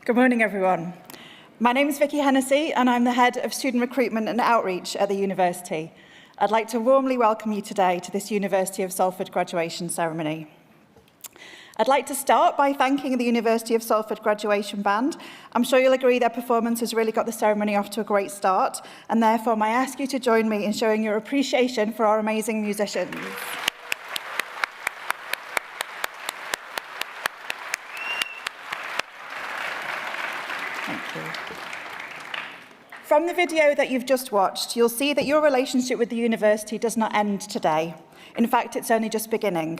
Good morning, everyone. My name is Vicky Hennessy, and I'm the Head of Student Recruitment and Outreach at the University. I'd like to warmly welcome you today to this University of Salford graduation ceremony. I'd like to start by thanking the University of Salford graduation band. I'm sure you'll agree their performance has really got the ceremony off to a great start, and therefore I ask you to join me in showing your appreciation for our amazing musicians. Thank you. From the video that you've just watched, you'll see that your relationship with the university does not end today. In fact, it's only just beginning.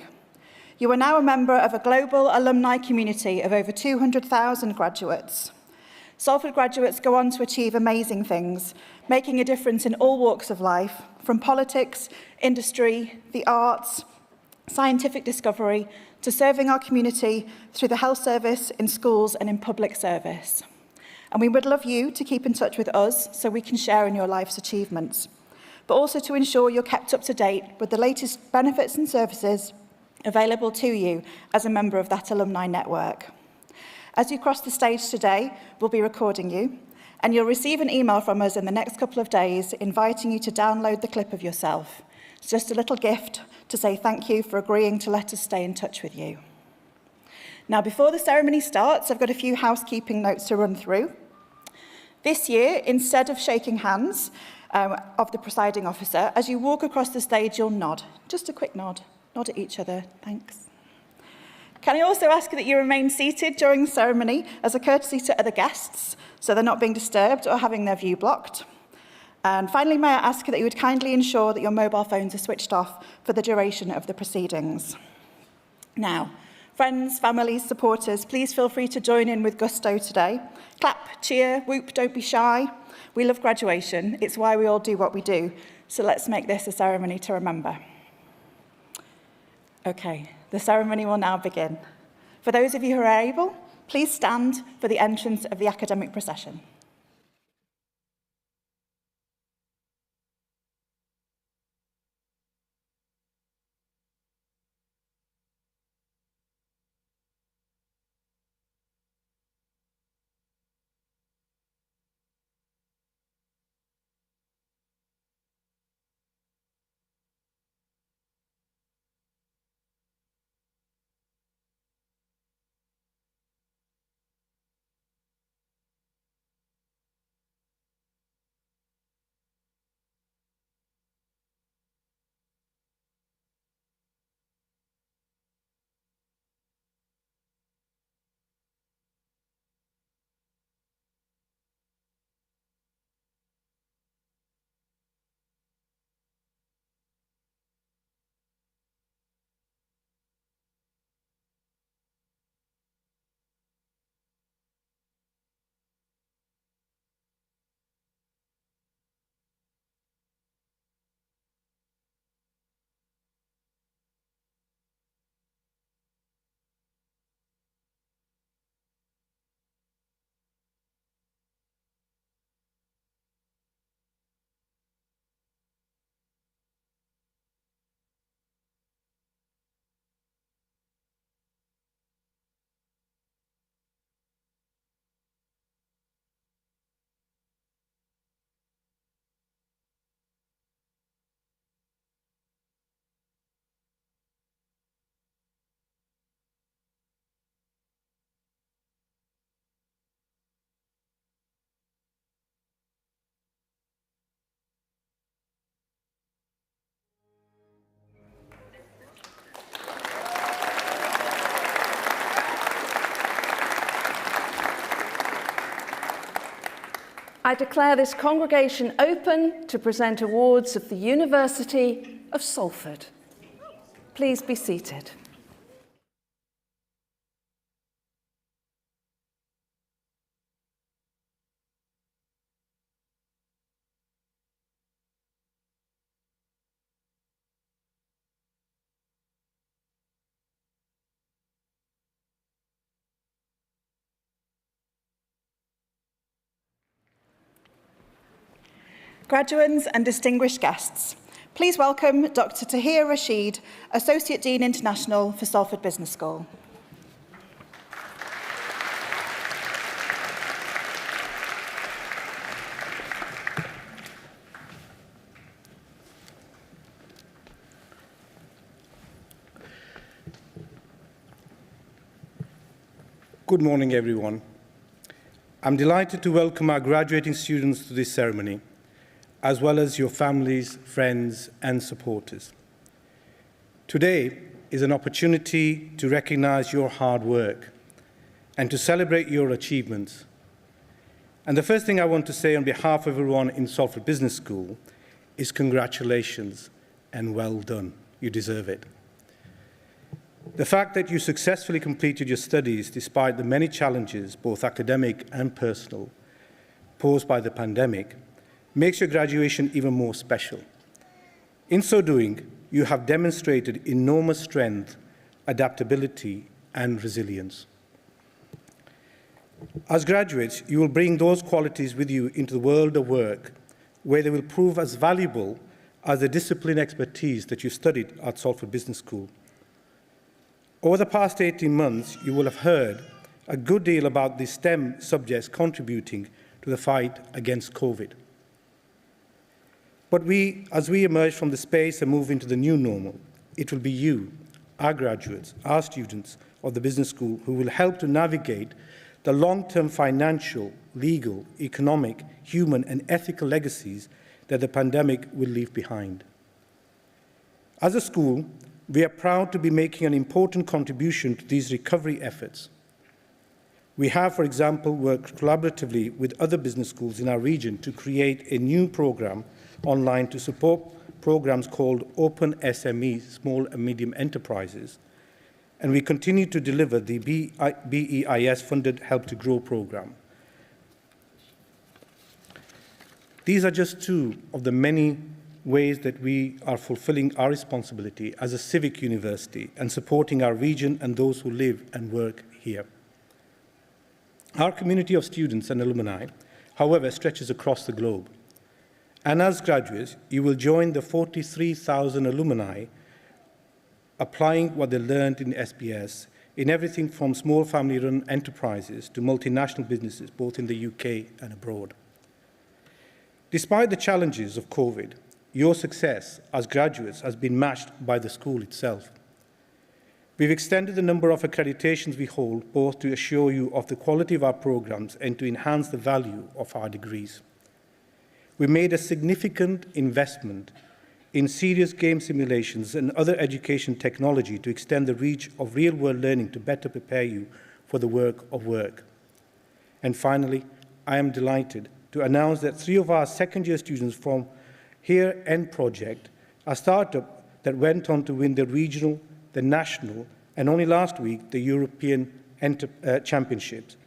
You are now a member of a global alumni community of over 200,000 graduates. Salford graduates go on to achieve amazing things, making a difference in all walks of life, from politics, industry, the arts, scientific discovery, to serving our community through the health service, in schools and in public service. And we would love you to keep in touch with us so we can share in your life's achievements, but also to ensure you're kept up to date with the latest benefits and services available to you as a member of that alumni network. As you cross the stage today, we'll be recording you, and you'll receive an email from us in the next couple of days inviting you to download the clip of yourself. It's just a little gift to say thank you for agreeing to let us stay in touch with you. Now, before the ceremony starts, I've got a few housekeeping notes to run through. This year, instead of shaking hands of the presiding officer, as you walk across the stage, you'll nod. Just a quick nod. Nod at each other. Thanks. Can I also ask that you remain seated during the ceremony as a courtesy to other guests, so they're not being disturbed or having their view blocked? And finally, may I ask that you would kindly ensure that your mobile phones are switched off for the duration of the proceedings. Now, friends, families, supporters, please feel free to join in with gusto today. Clap, cheer, whoop, don't be shy. We love graduation. It's why we all do what we do. So let's make this a ceremony to remember. Okay, the ceremony will now begin. For those of you who are able, please stand for the entrance of the academic procession. I declare this congregation open to present awards of the University of Salford. Please be seated. Graduands and distinguished guests, please welcome Dr. Tahir Rashid, Associate Dean International for Salford Business School. Good morning, everyone. I'm delighted to welcome our graduating students to this ceremony, as well as your families, friends, and supporters. Today is an opportunity to recognize your hard work and to celebrate your achievements. And the first thing I want to say on behalf of everyone in Salford Business School is congratulations and well done. You deserve it. The fact that you successfully completed your studies despite the many challenges, both academic and personal, posed by the pandemic, makes your graduation even more special. In so doing, you have demonstrated enormous strength, adaptability, and resilience. As graduates, you will bring those qualities with you into the world of work, where they will prove as valuable as the discipline expertise that you studied at Salford Business School. Over the past 18 months, you will have heard a good deal about the STEM subjects contributing to the fight against COVID. But as we emerge from the space and move into the new normal, it will be you, our graduates, our students of the business school, who will help to navigate the long-term financial, legal, economic, human, and ethical legacies that the pandemic will leave behind. As a school, we are proud to be making an important contribution to these recovery efforts. We have, for example, worked collaboratively with other business schools in our region to create a new program online to support programs called Open SME, Small and Medium Enterprises, and we continue to deliver the BEIS-funded Help to Grow program. These are just two of the many ways that we are fulfilling our responsibility as a civic university and supporting our region and those who live and work here. Our community of students and alumni, however, stretches across the globe. And as graduates, you will join the 43,000 alumni applying what they learned in SBS in everything from small family-run enterprises to multinational businesses, both in the UK and abroad. Despite the challenges of COVID, your success as graduates has been matched by the school itself. We've extended the number of accreditations we hold, both to assure you of the quality of our programs and to enhance the value of our degrees. We made a significant investment in serious game simulations and other education technology to extend the reach of real-world learning to better prepare you for the work of work. And finally, I am delighted to announce that 3 of our second-year students from Here End Project, a startup that went on to win the regional, the national, and only last week, the European Championships.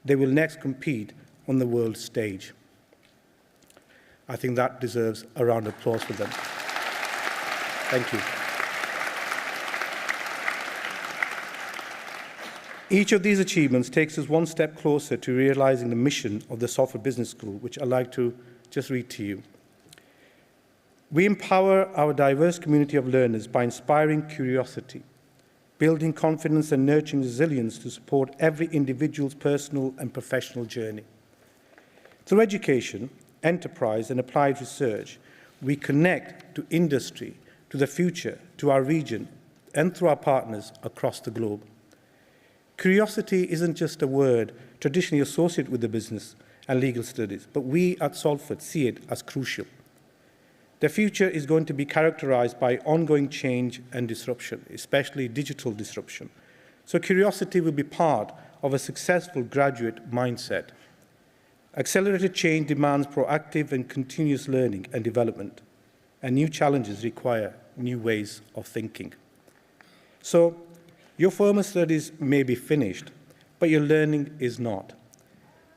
They will next compete on the world stage. I think that deserves a round of applause for them. Thank you. Each of these achievements takes us one step closer to realizing the mission of the Salford Business School, which I'd like to just read to you. We empower our diverse community of learners by inspiring curiosity, building confidence and nurturing resilience to support every individual's personal and professional journey. Through education, enterprise, and applied research, we connect to industry, to the future, to our region, and through our partners across the globe. Curiosity isn't just a word traditionally associated with the business and legal studies, but we at Salford see it as crucial. The future is going to be characterized by ongoing change and disruption, especially digital disruption. So curiosity will be part of a successful graduate mindset. Accelerated change demands proactive and continuous learning and development, and new challenges require new ways of thinking. So, your formal studies may be finished, but your learning is not.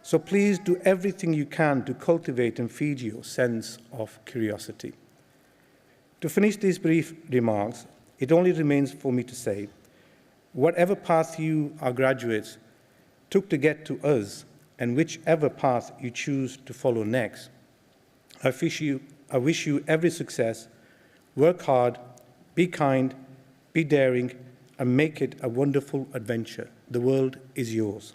So please do everything you can to cultivate and feed your sense of curiosity. To finish these brief remarks, it only remains for me to say, whatever path you, our graduates, took to get to us, and whichever path you choose to follow next, I wish you every success. Work hard, be kind, be daring, and make it a wonderful adventure. The world is yours.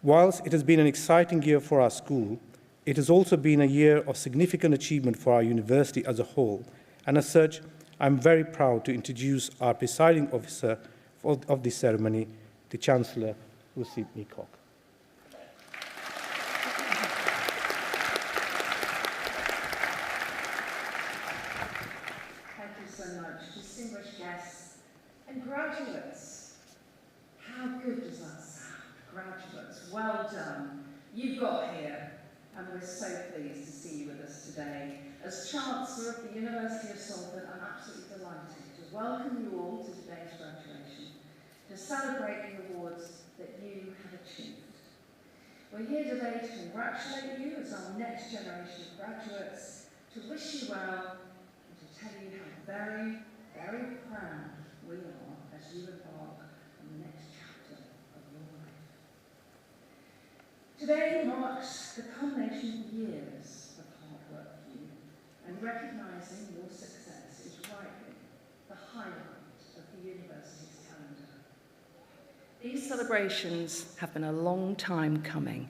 Whilst it has been an exciting year for our school, it has also been a year of significant achievement for our university as a whole, and as such, I'm very proud to introduce our presiding officer of this ceremony, the Chancellor, Lucy Meacock. Thank you so much, distinguished guests and graduates. How good does that sound? Graduates, well done. You got here, and we're so pleased to see you with us today. As Chancellor of the University of Salford, I'm absolutely delighted to welcome you all to today's graduation, to celebrate the awards that you have achieved. We're here today to congratulate you as our next generation of graduates, to wish you well, and to tell you how very, very proud we are as you embark on the next chapter of your life. Today marks the culmination of years of hard work for you, and recognising your success is rightly the highlight of the university's calendar. These celebrations have been a long time coming.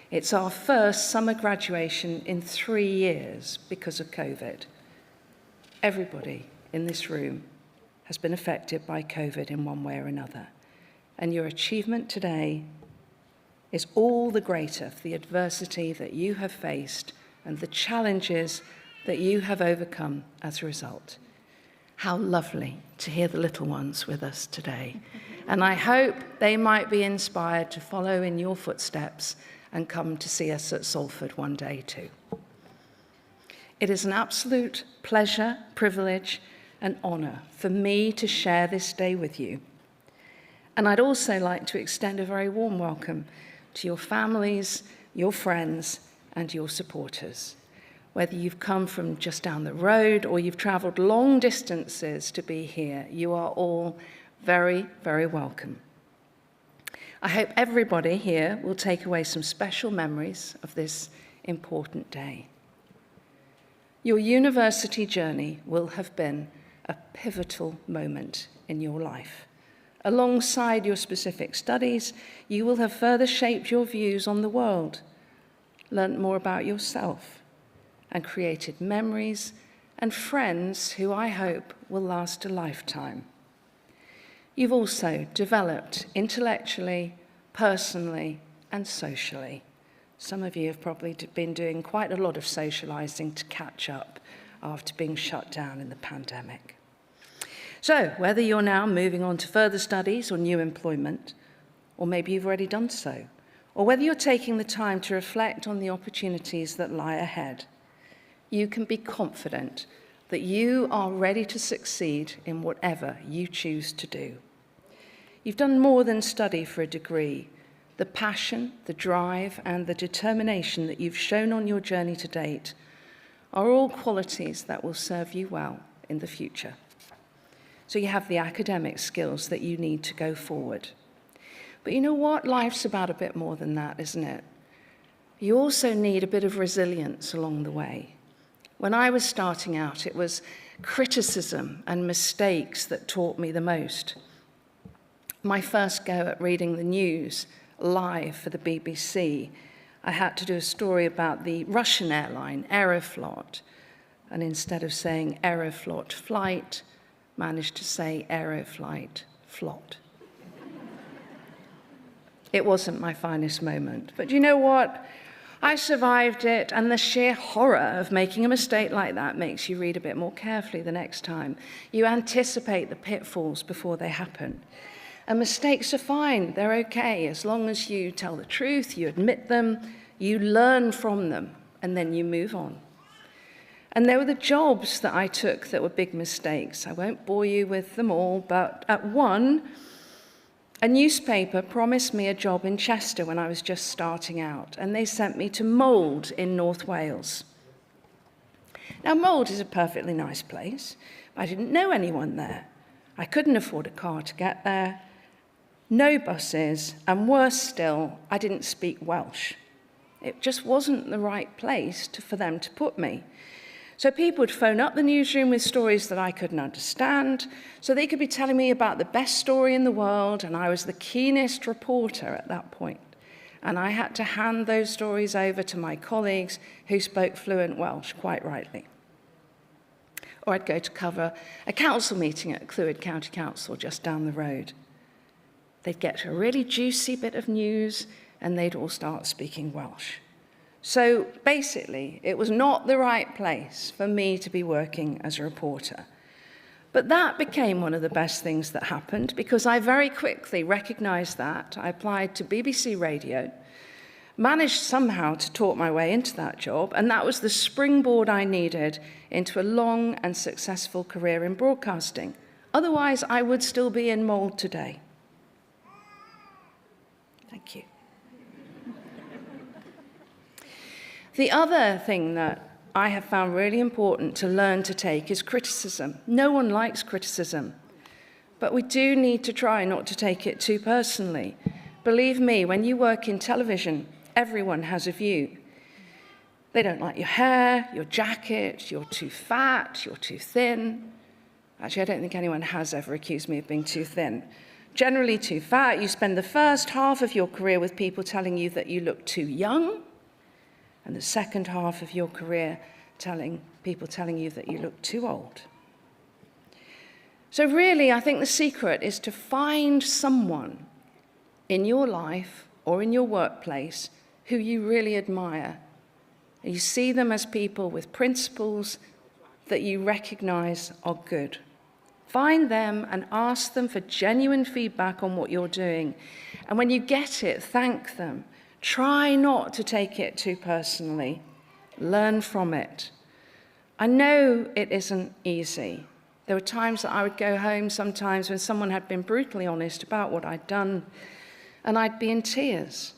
It's our first summer graduation in 3 years because of COVID. Everybody in this room has been affected by COVID in one way or another, and your achievement today is all the greater for the adversity that you have faced and the challenges that you have overcome as a result. How lovely to hear the little ones with us today. And I hope they might be inspired to follow in your footsteps and come to see us at Salford one day too. It is an absolute pleasure, privilege, and honour for me to share this day with you. And I'd also like to extend a very warm welcome to your families, your friends, and your supporters. Whether you've come from just down the road or you've travelled long distances to be here, you are all very, very welcome. I hope everybody here will take away some special memories of this important day. Your university journey will have been a pivotal moment in your life. Alongside your specific studies, you will have further shaped your views on the world, learnt more about yourself, and created memories and friends who I hope will last a lifetime. You've also developed intellectually, personally, and socially. Some of you have probably been doing quite a lot of socialising to catch up after being shut down in the pandemic. So, whether you're now moving on to further studies or new employment, or maybe you've already done so, or whether you're taking the time to reflect on the opportunities that lie ahead, you can be confident that you are ready to succeed in whatever you choose to do. You've done more than study for a degree. The passion, the drive, and the determination that you've shown on your journey to date are all qualities that will serve you well in the future. So you have the academic skills that you need to go forward. But you know what? Life's about a bit more than that, isn't it? You also need a bit of resilience along the way. When I was starting out, it was criticism and mistakes that taught me the most. My first go at reading the news live for the BBC, I had to do a story about the Russian airline, Aeroflot, and instead of saying Aeroflot flight, managed to say Aeroflight flot. It wasn't my finest moment, but you know what? I survived it, and the sheer horror of making a mistake like that makes you read a bit more carefully the next time. You anticipate the pitfalls before they happen. And mistakes are fine, they're okay, as long as you tell the truth, you admit them, you learn from them, and then you move on. And there were the jobs that I took that were big mistakes. I won't bore you with them all, but at one, a newspaper promised me a job in Chester when I was just starting out, and they sent me to Mould in North Wales. Now, Mould is a perfectly nice place. I didn't know anyone there. I couldn't afford a car to get there, no buses, and worse still, I didn't speak Welsh. It just wasn't the right place for them to put me. So people would phone up the newsroom with stories that I couldn't understand, so they could be telling me about the best story in the world, and I was the keenest reporter at that point. And I had to hand those stories over to my colleagues who spoke fluent Welsh, quite rightly. Or I'd go to cover a council meeting at Clwyd County Council just down the road. they'd get a really juicy bit of news, and they'd all start speaking Welsh. So basically, it was not the right place for me to be working as a reporter. But that became one of the best things that happened, because I very quickly recognized that. I applied to BBC Radio, managed somehow to talk my way into that job, and that was the springboard I needed into a long and successful career in broadcasting. Otherwise, I would still be in mould today. Thank you. The other thing that I have found really important to learn to take is criticism. No one likes criticism, but we do need to try not to take it too personally. Believe me, when you work in television, everyone has a view. They don't like your hair, your jacket, you're too fat, you're too thin. Actually, I don't think anyone has ever accused me of being too thin. Generally too fat. You spend the first half of your career with people telling you that you look too young, and the second half of your career people telling you that you look too old. So really, I think the secret is to find someone in your life or in your workplace who you really admire. You see them as people with principles that you recognize are good. Find them and ask them for genuine feedback on what you're doing. And when you get it, thank them. Try not to take it too personally. Learn from it. I know it isn't easy. There were times that I would go home sometimes when someone had been brutally honest about what I'd done, and I'd be in tears.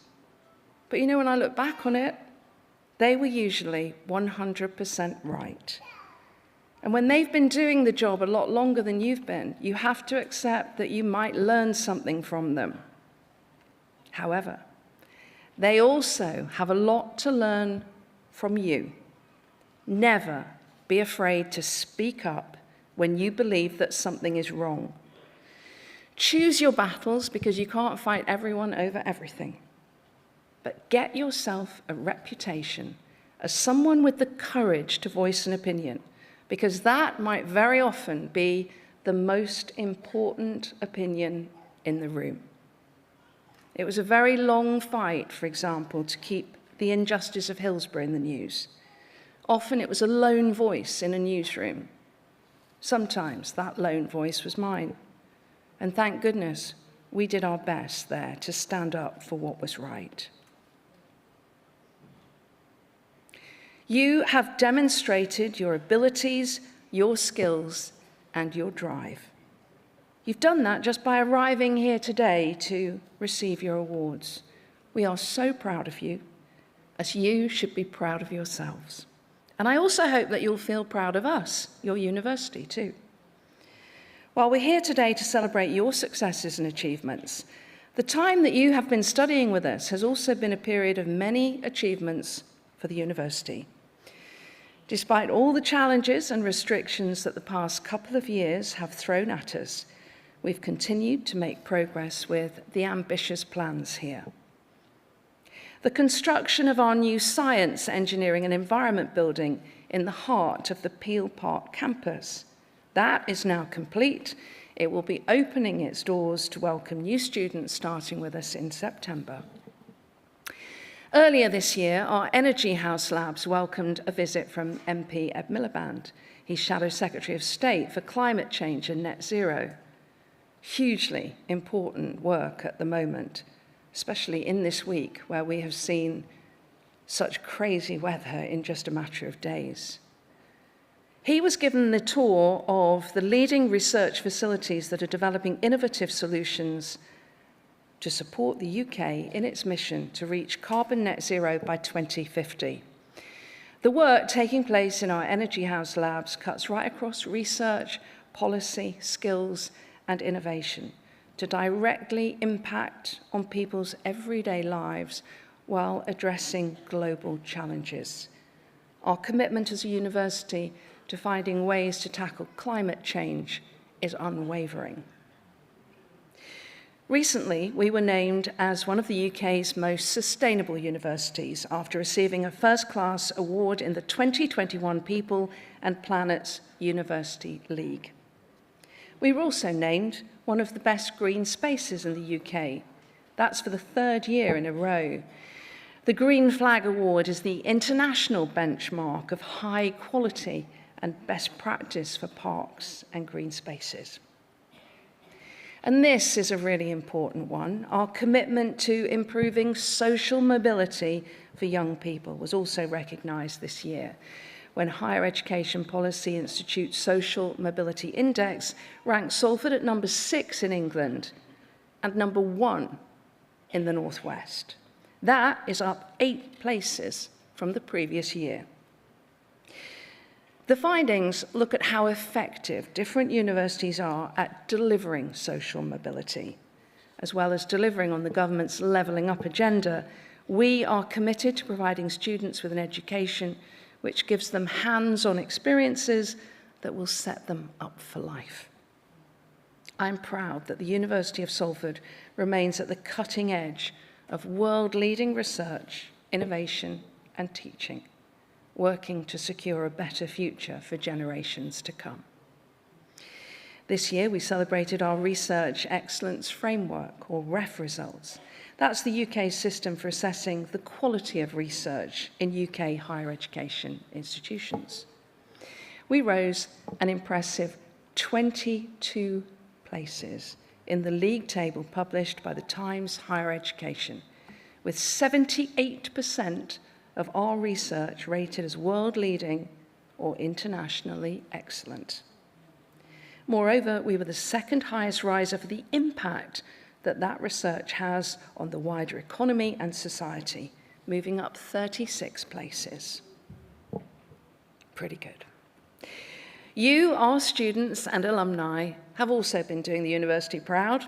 But you know, when I look back on it, they were usually 100% right. And when they've been doing the job a lot longer than you've been, you have to accept that you might learn something from them. However, they also have a lot to learn from you. Never be afraid to speak up when you believe that something is wrong. Choose your battles, because you can't fight everyone over everything. But get yourself a reputation as someone with the courage to voice an opinion, because that might very often be the most important opinion in the room. It was a very long fight, for example, to keep the injustice of Hillsborough in the news. Often it was a lone voice in a newsroom. Sometimes that lone voice was mine. And thank goodness we did our best there to stand up for what was right. You have demonstrated your abilities, your skills, and your drive. You've done that just by arriving here today to receive your awards. We are so proud of you, as you should be proud of yourselves. And I also hope that you'll feel proud of us, your university, too. While we're here today to celebrate your successes and achievements, the time that you have been studying with us has also been a period of many achievements for the university. Despite all the challenges and restrictions that the past couple of years have thrown at us, we've continued to make progress with the ambitious plans here. The construction of our new Science, Engineering and Environment building in the heart of the Peel Park campus. That is now complete. It will be opening its doors to welcome new students starting with us in September. Earlier this year, our Energy House Labs welcomed a visit from MP Ed Miliband. He's Shadow Secretary of State for Climate Change and Net Zero. Hugely important work at the moment, especially in this week where we have seen such crazy weather in just a matter of days. He was given the tour of the leading research facilities that are developing innovative solutions to support the UK in its mission to reach carbon net zero by 2050. The work taking place in our Energy House Labs cuts right across research, policy, skills, and innovation to directly impact on people's everyday lives while addressing global challenges. Our commitment as a university to finding ways to tackle climate change is unwavering. Recently, we were named as one of the UK's most sustainable universities after receiving a first-class award in the 2021 People and Planets University League. We were also named one of the best green spaces in the UK. That's for the third year in a row. The Green Flag Award is the international benchmark of high quality and best practice for parks and green spaces. And this is a really important one. Our commitment to improving social mobility for young people was also recognised this year, when Higher Education Policy Institute's Social Mobility Index ranked Salford at number 6 in England and number 1 in the North West. That is up 8 places from the previous year. The findings look at how effective different universities are at delivering social mobility. As well as delivering on the government's levelling up agenda, we are committed to providing students with an education which gives them hands-on experiences that will set them up for life. I'm proud that the University of Salford remains at the cutting edge of world-leading research, innovation, and teaching, working to secure a better future for generations to come. This year, we celebrated our Research Excellence Framework, or REF results. That's the UK's system for assessing the quality of research in UK higher education institutions. We rose an impressive 22 places in the league table published by the Times Higher Education, with 78% of our research rated as world-leading or internationally excellent. Moreover, we were the second highest riser for the impact that research has on the wider economy and society, moving up 36 places. Pretty good. You, our students and alumni, have also been doing the university proud.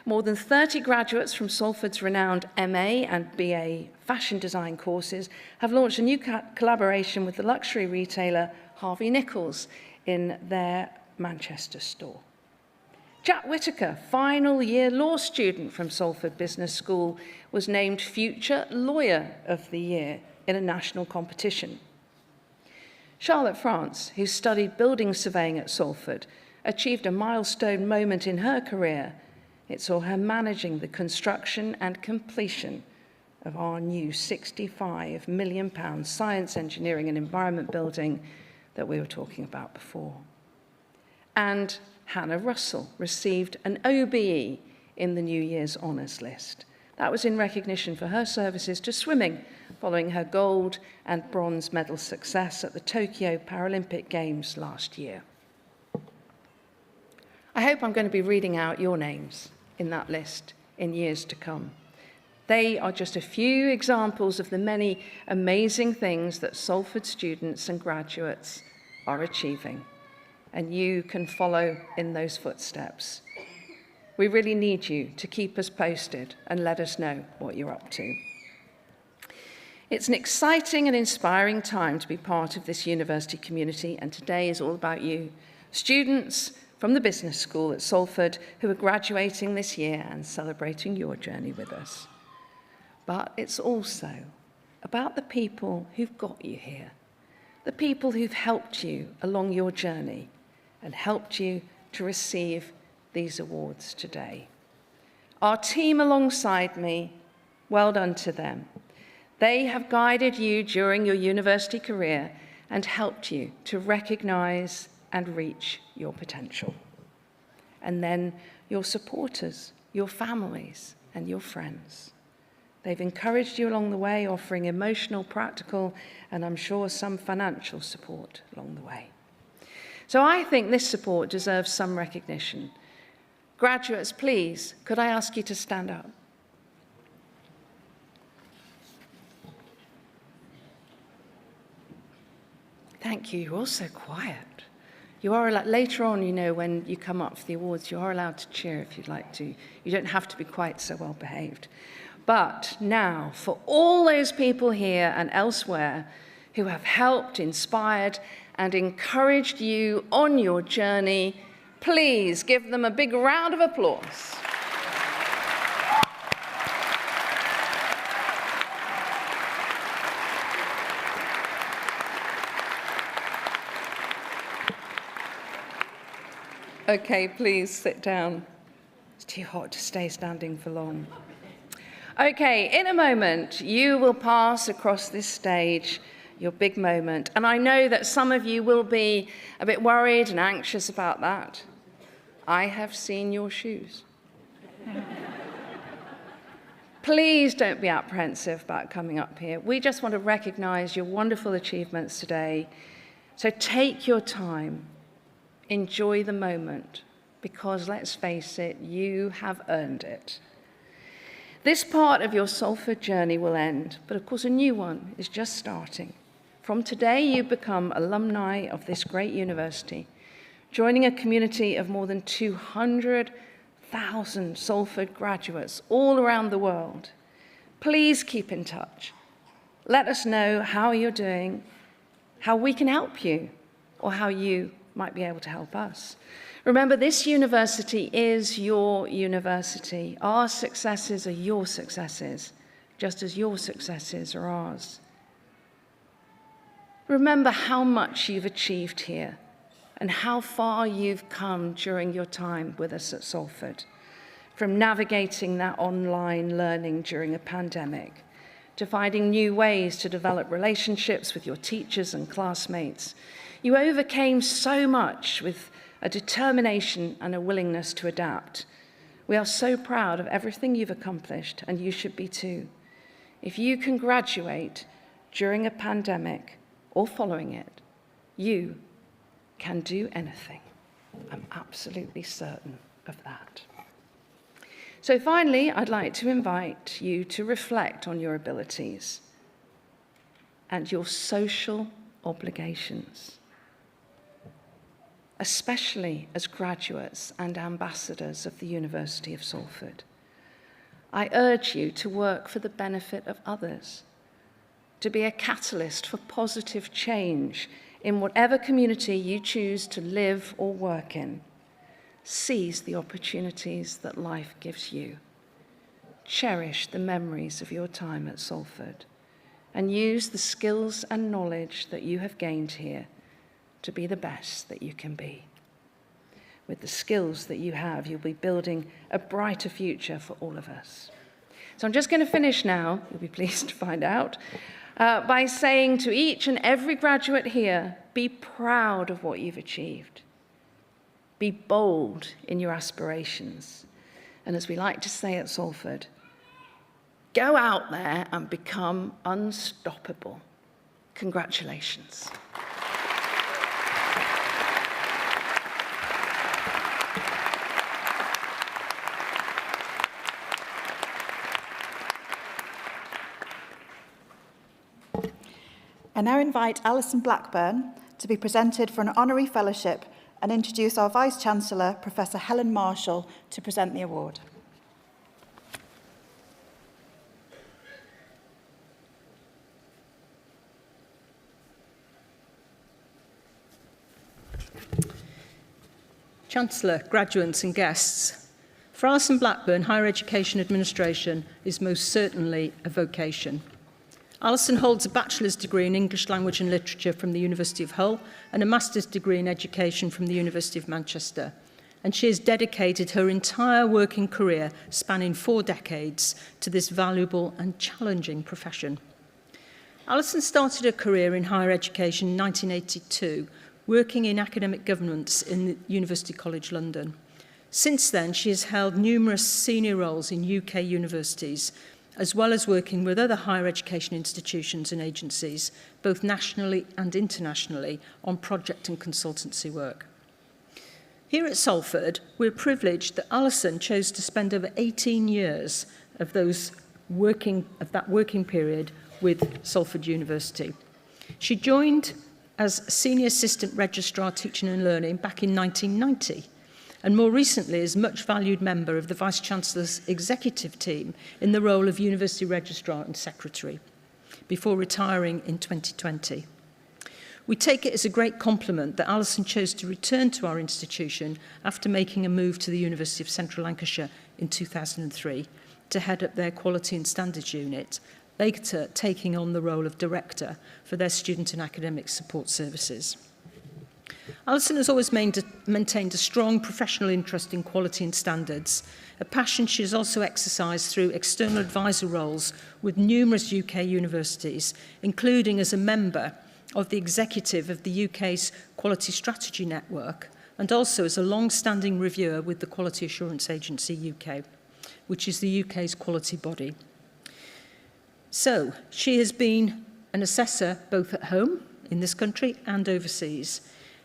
More than 30 graduates from Salford's renowned MA and BA fashion design courses have launched a new collaboration with the luxury retailer Harvey Nichols in their Manchester store. Jack Whitaker, final year law student from Salford Business School, was named Future Lawyer of the Year in a national competition. Charlotte France, who studied building surveying at Salford, achieved a milestone moment in her career. It saw her managing the construction and completion of our new £65 million science, engineering and environment building that we were talking about before. And Hannah Russell received an OBE in the New Year's Honours List. That was in recognition for her services to swimming, following her gold and bronze medal success at the Tokyo Paralympic Games last year. I hope I'm going to be reading out your names in that list in years to come. They are just a few examples of the many amazing things that Salford students and graduates are achieving, and you can follow in those footsteps. We really need you to keep us posted and let us know what you're up to. It's an exciting and inspiring time to be part of this university community, and today is all about you, students from the business school at Salford who are graduating this year and celebrating your journey with us. But it's also about the people who've got you here, the people who've helped you along your journey and helped you to receive these awards today. Our team alongside me, well done to them. They have guided you during your university career and helped you to recognise and reach your potential. And then your supporters, your families, and your friends. They've encouraged you along the way, offering emotional, practical, and I'm sure some financial support along the way. So I think this support deserves some recognition. Graduates, please, could I ask you to stand up? Thank you. You're all so quiet. You are allowed, later on, you know, when you come up for the awards, you are allowed to cheer if you'd like to. You don't have to be quite so well behaved. But now, for all those people here and elsewhere who have helped, inspired, and encouraged you on your journey, please give them a big round of applause. Okay, please sit down. It's too hot to stay standing for long. Okay, in a moment, you will pass across this stage, your big moment. And I know that some of you will be a bit worried and anxious about that. I have seen your shoes. Please don't be apprehensive about coming up here. We just want to recognize your wonderful achievements today. So take your time, enjoy the moment, because let's face it, you have earned it. This part of your Salford journey will end, but of course a new one is just starting. From today, you become alumni of this great university, joining a community of more than 200,000 Salford graduates all around the world. Please keep in touch. Let us know how you're doing, how we can help you, or how you might be able to help us. Remember, this university is your university. Our successes are your successes, just as your successes are ours. Remember how much you've achieved here and how far you've come during your time with us at Salford, from navigating that online learning during a pandemic, to finding new ways to develop relationships with your teachers and classmates. You overcame so much with a determination and a willingness to adapt. We are so proud of everything you've accomplished, and you should be too. If you can graduate during a pandemic or following it, you can do anything. I'm absolutely certain of that. So finally, I'd like to invite you to reflect on your abilities and your social obligations, especially as graduates and ambassadors of the University of Salford. I urge you to work for the benefit of others, to be a catalyst for positive change in whatever community you choose to live or work in. Seize the opportunities that life gives you. Cherish the memories of your time at Salford, and use the skills and knowledge that you have gained here to be the best that you can be. With the skills that you have, you'll be building a brighter future for all of us. So I'm just going to finish now, you'll be pleased to find out, by saying to each and every graduate here, be proud of what you've achieved. Be bold in your aspirations. And as we like to say at Salford, go out there and become unstoppable. Congratulations. I now invite Allison Blackburn to be presented for an honorary fellowship and introduce our Vice-Chancellor, Professor Helen Marshall, to present the award. Chancellor, graduates and guests, for Allison Blackburn, higher education administration is most certainly a vocation. Allison holds a bachelor's degree in English language and literature from the University of Hull and a master's degree in education from the University of Manchester. And she has dedicated her entire working career, spanning 4 decades, to this valuable and challenging profession. Allison started her career in higher education in 1982, working in academic governance in the University College London. Since then, she has held numerous senior roles in UK universities, as well as working with other higher education institutions and agencies, both nationally and internationally, on project and consultancy work. Here at Salford, we're privileged that Allison chose to spend over 18 years of that working period with Salford University. She joined as Senior Assistant Registrar Teaching and Learning back in 1990, and more recently as much valued member of the Vice-Chancellor's executive team in the role of University Registrar and Secretary, before retiring in 2020. We take it as a great compliment that Allison chose to return to our institution after making a move to the University of Central Lancashire in 2003 to head up their Quality and Standards Unit, later taking on the role of Director for their Student and Academic Support Services. Allison has always maintained a strong professional interest in quality and standards, a passion she has also exercised through external advisor roles with numerous UK universities, including as a member of the executive of the UK's Quality Strategy Network, and also as a long-standing reviewer with the Quality Assurance Agency UK, which is the UK's quality body. So, she has been an assessor both at home, in this country, and overseas,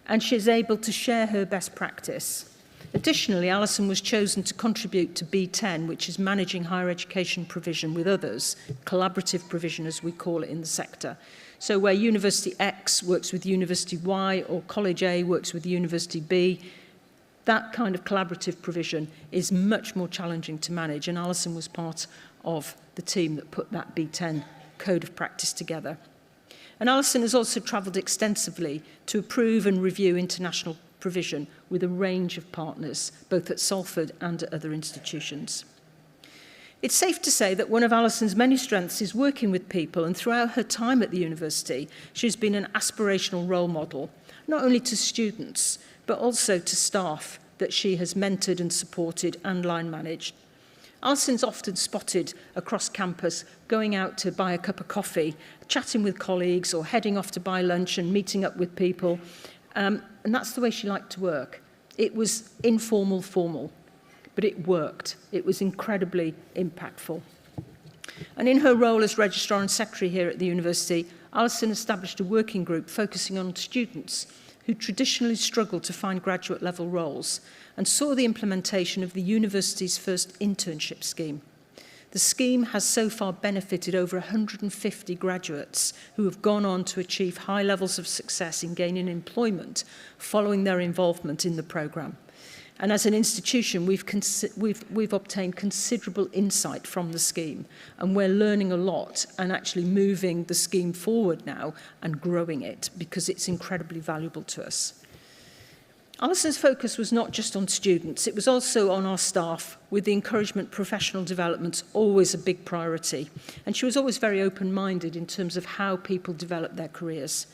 and she is able to share her best practice. Additionally, Allison was chosen to contribute to B10, which is managing higher education provision with others, collaborative provision as we call it in the sector. So where University X works with University Y or College A works with University B, that kind of collaborative provision is much more challenging to manage, and Allison was part of the team that put that B10 code of practice together. And Allison has also travelled extensively to approve and review international provision with a range of partners, both at Salford and at other institutions. It's safe to say that one of Allison's many strengths is working with people, and throughout her time at the university, she's been an aspirational role model, not only to students, but also to staff that she has mentored and supported and line managed. Allison's often spotted across campus, going out to buy a cup of coffee, chatting with colleagues, or heading off to buy lunch and meeting up with people. And that's the way she liked to work. It was informal, formal, but it worked. It was incredibly impactful. And in her role as Registrar and Secretary here at the university, Allison established a working group focusing on students who traditionally struggled to find graduate level roles and saw the implementation of the university's first internship scheme. The scheme has so far benefited over 150 graduates who have gone on to achieve high levels of success in gaining employment following their involvement in the programme. And as an institution, we've obtained considerable insight from the scheme, and we're learning a lot and actually moving the scheme forward now and growing it because it's incredibly valuable to us. Allison's focus was not just on students, it was also on our staff, with the encouragement professional development always a big priority. And she was always very open-minded in terms of how people develop their careers.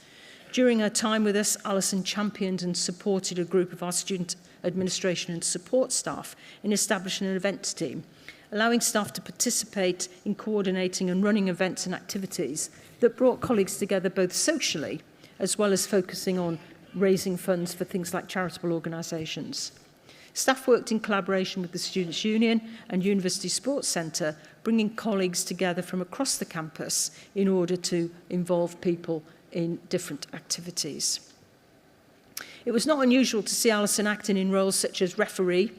During her time with us, Allison championed and supported a group of our student administration and support staff in establishing an events team, allowing staff to participate in coordinating and running events and activities that brought colleagues together both socially as well as focusing on raising funds for things like charitable organisations. Staff worked in collaboration with the Students' Union and University Sports Centre, bringing colleagues together from across the campus in order to involve people in different activities. It was not unusual to see Allison acting in roles such as referee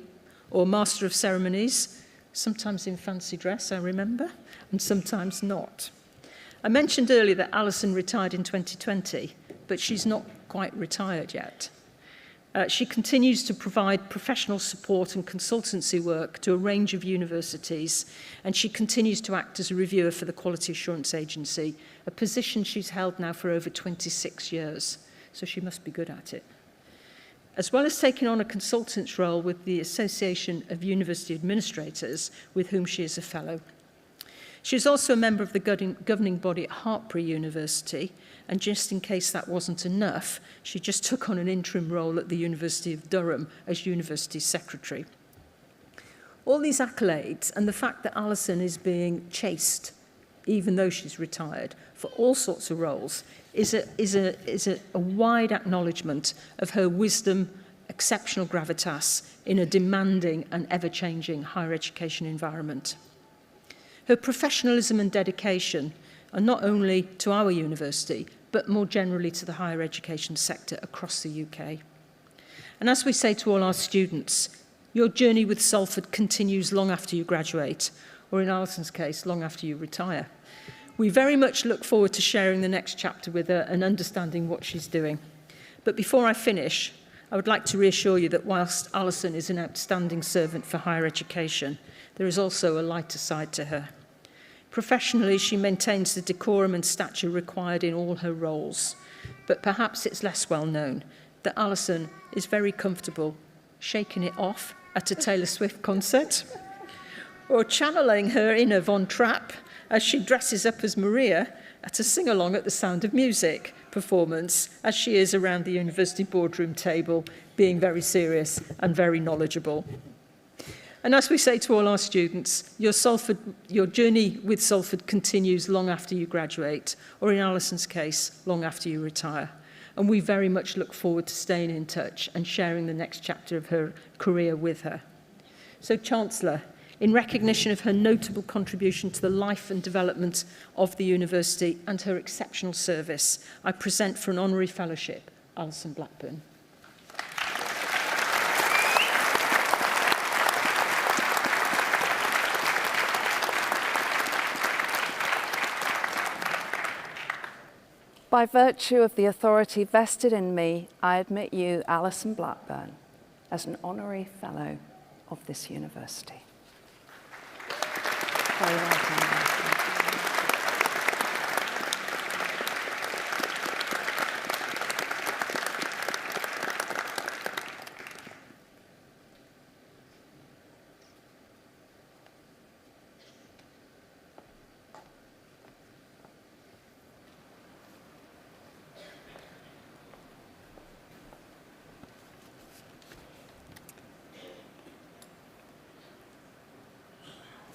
or master of ceremonies, sometimes in fancy dress, I remember, and sometimes not. I mentioned earlier that Allison retired in 2020, but she's not quite retired yet. She continues to provide professional support and consultancy work to a range of universities, and she continues to act as a reviewer for the Quality Assurance Agency, a position she's held now for over 26 years, so she must be good at it. As well as taking on a consultant's role with the Association of University Administrators, with whom she is a fellow. She is also a member of the governing body at Hartpury University, and just in case that wasn't enough, she just took on an interim role at the University of Durham as University Secretary. All these accolades and the fact that Allison is being chased, even though she's retired, for all sorts of roles, is a wide acknowledgement of her wisdom, exceptional gravitas in a demanding and ever-changing higher education environment. Her professionalism and dedication are not only to our university, but more generally to the higher education sector across the UK. And as we say to all our students, your journey with Salford continues long after you graduate, or in Allison's case, long after you retire. We very much look forward to sharing the next chapter with her and understanding what she's doing. But before I finish, I would like to reassure you that whilst Allison is an outstanding servant for higher education, there is also a lighter side to her. Professionally, she maintains the decorum and stature required in all her roles, but perhaps it's less well known that Allison is very comfortable shaking it off at a Taylor Swift concert, or channeling her inner Von Trapp as she dresses up as Maria at a sing-along at the Sound of Music, performance as she is around the university boardroom table, being very serious and very knowledgeable. And as we say to all our students, your journey with Salford continues long after you graduate, or in Alison's case, long after you retire. And we very much look forward to staying in touch and sharing the next chapter of her career with her. So, Chancellor, in recognition of her notable contribution to the life and development of the university and her exceptional service, I present for an honorary fellowship, Allison Blackburn. By virtue of the authority vested in me, I admit you, Allison Blackburn, as an honorary fellow of this university. Very welcome, Allison.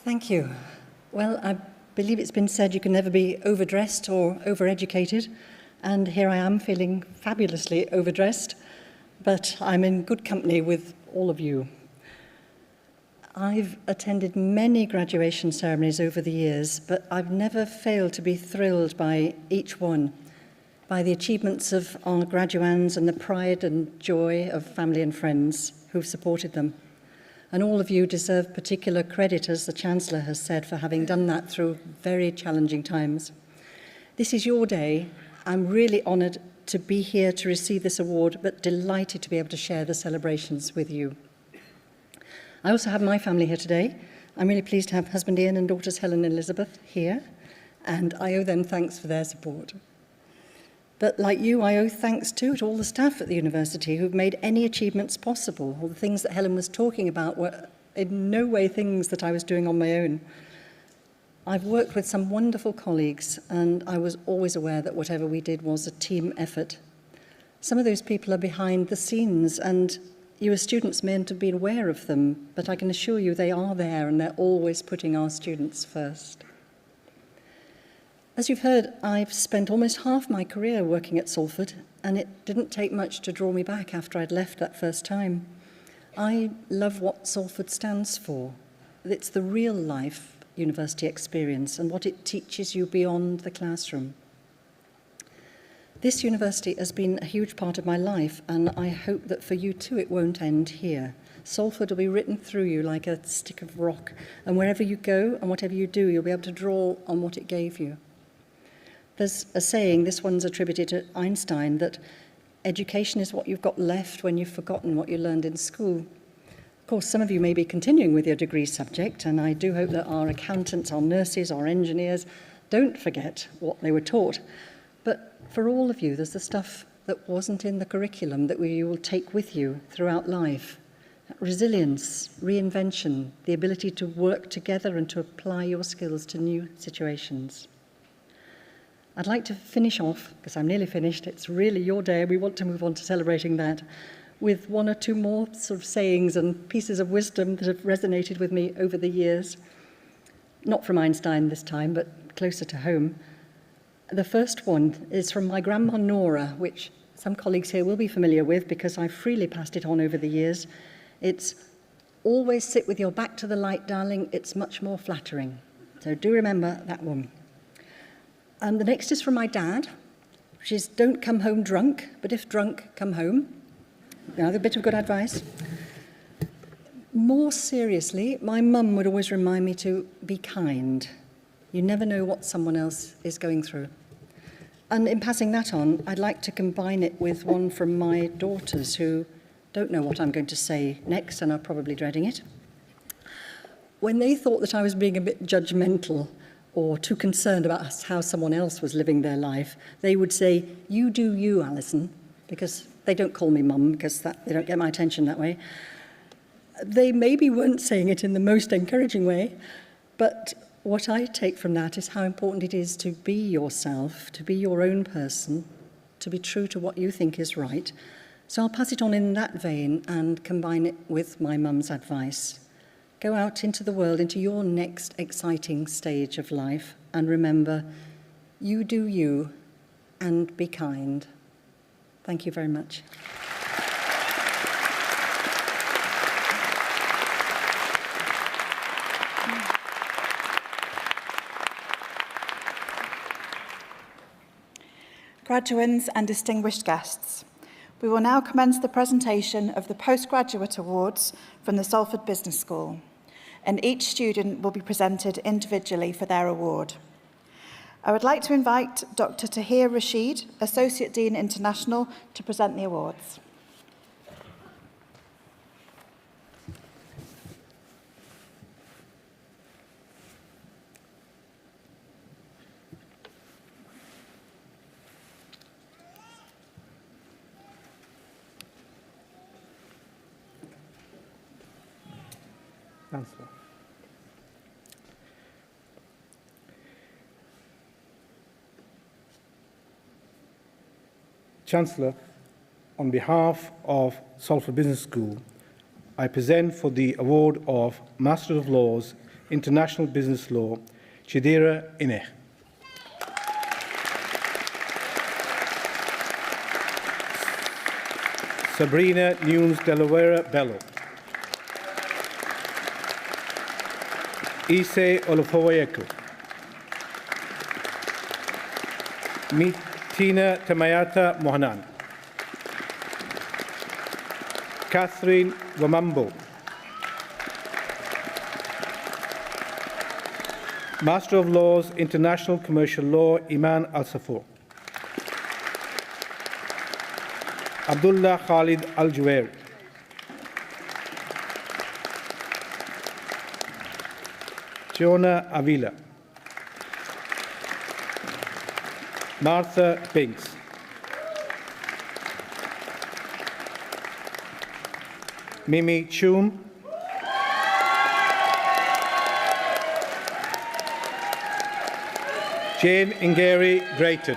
Thank you. Well, I believe it's been said you can never be overdressed or overeducated, and here I am feeling fabulously overdressed, but I'm in good company with all of you. I've attended many graduation ceremonies over the years, but I've never failed to be thrilled by each one, by the achievements of our graduands and the pride and joy of family and friends who've supported them. And all of you deserve particular credit, as the Chancellor has said, for having done that through very challenging times. This is your day. I'm really honoured to be here to receive this award, but delighted to be able to share the celebrations with you. I also have my family here today. I'm really pleased to have husband Ian and daughters Helen and Elizabeth here, and I owe them thanks for their support. But like you, I owe thanks too to all the staff at the university who've made any achievements possible. All the things that Helen was talking about were in no way things that I was doing on my own. I've worked with some wonderful colleagues, and I was always aware that whatever we did was a team effort. Some of those people are behind the scenes, and you as students may not have been aware of them, but I can assure you they are there, and they're always putting our students first. As you've heard, I've spent almost half my career working at Salford, and it didn't take much to draw me back after I'd left that first time. I love what Salford stands for. It's the real life university experience and what it teaches you beyond the classroom. This university has been a huge part of my life, and I hope that for you too it won't end here. Salford will be written through you like a stick of rock, and wherever you go and whatever you do, you'll be able to draw on what it gave you. There's a saying, this one's attributed to Einstein, that education is what you've got left when you've forgotten what you learned in school. Of course, some of you may be continuing with your degree subject, and I do hope that our accountants, our nurses, our engineers don't forget what they were taught. But for all of you, there's the stuff that wasn't in the curriculum that you will take with you throughout life. Resilience, reinvention, the ability to work together and to apply your skills to new situations. I'd like to finish off, because I'm nearly finished, it's really your day, we want to move on to celebrating that, with one or two more sort of sayings and pieces of wisdom that have resonated with me over the years. Not from Einstein this time, but closer to home. The first one is from my grandma Nora, which some colleagues here will be familiar with because I've freely passed it on over the years. It's, always sit with your back to the light, darling, it's much more flattering. So do remember that one. The next is from my dad, which is, don't come home drunk, but if drunk, come home. Another bit of good advice. More seriously, my mum would always remind me to be kind. You never know what someone else is going through. And in passing that on, I'd like to combine it with one from my daughters who don't know what I'm going to say next and are probably dreading it. When they thought that I was being a bit judgmental or too concerned about how someone else was living their life, they would say, you do you, Alison, because they don't call me mum because they don't get my attention that way. They maybe weren't saying it in the most encouraging way, but what I take from that is how important it is to be yourself, to be your own person, to be true to what you think is right. So I'll pass it on in that vein and combine it with my mum's advice. Go out into the world, into your next exciting stage of life, and remember, you do you, and be kind. Thank you very much. Graduands and distinguished guests, we will now commence the presentation of the Postgraduate Awards from the Salford Business School, and each student will be presented individually for their award. I would like to invite Dr. Tahir Rashid, Associate Dean International, to present the awards. Chancellor. Chancellor, on behalf of Salford Business School, I present for the award of Master of Laws, International Business Law, Chidera Ineh. Sabrina Nunes Delaware Bello. Ise Olufoyeko. Tina Tamayata Mohanan. Catherine Wamambo. Master of Laws, International Commercial Law, Iman Al-Safour. Abdullah Khalid Al-Juwair. Jonah Avila. Martha Binks. Mimi Chum. Jane Ingeri Drayton.